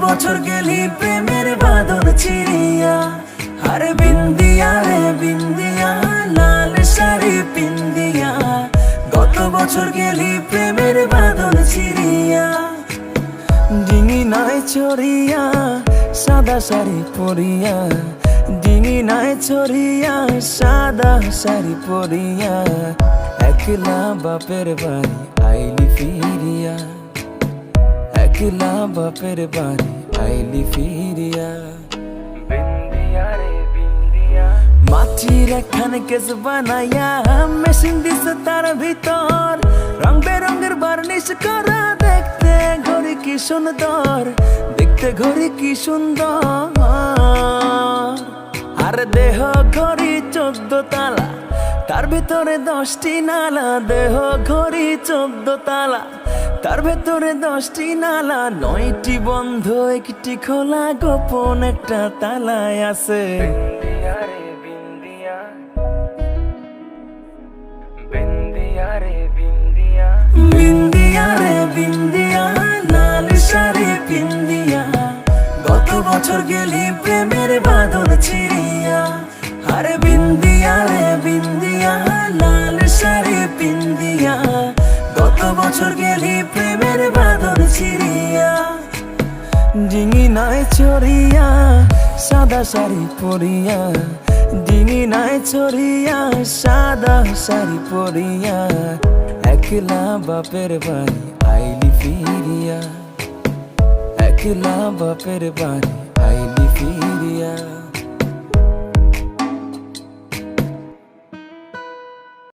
বছর গেলি প্রেমের বাঁধন ছিড়িয়া, আরে বিন্দিয়া রে বিন্দিয়া লাল শাড়ি পিন্দিয়া, গত বছর গেলি প্রেমের বাঁধন ছিড়িয়া। ডিঙি নাই চড়িয়া সাদা শাড়ি পরিয়া, ডিঙি নাই চড়িয়া সাদা শাড়ি পরিয়া, একলা বাপের বাড়ি আইলি ফিরিয়া, একলা বাপের বাড়ি আইলি ফিরিয়া। মাটির একখানে কেস বানাইয়া মেশিন দিছে তার ভিতর, রং বেরঙের বার্নিশ করা, দেখতে ঘড়ি কি সুন্দর, দেখতে ঘড়ি কি সুন্দর। আর দেহ ঘড়ি 14 তালা, তার ভিতরে 10টি নালা, দেহ ঘড়ি 14 তালা, তার ভেতরে 10টি নালা, 9টি বন্ধ 1টি খোলা, গোপন একটা তালায় আছে। বিন্দিয়া রে বিন্দিয়া লাল শাড়ি পিন্দিয়া, গত বছর গেলি প্রেমের বাঁধন ছিড়িয়া, আরে বিন্দিয়া রে বিন্দিয়া লাল শাড়ি পিন্দিয়া, গত বছর গেলি প্রেমের বাঁধন ছিড়িয়া। ডিঙি নাই চড়িয়া সাদা শাড়ি পরিয়া, ডিঙি নাই চড়িয়া সাদা শাড়ি পরিয়া, একলা বাপের বাড়ি আইলি ফিরিয়া, একলা বাপের বাড়ি আইলি ফিরিয়া।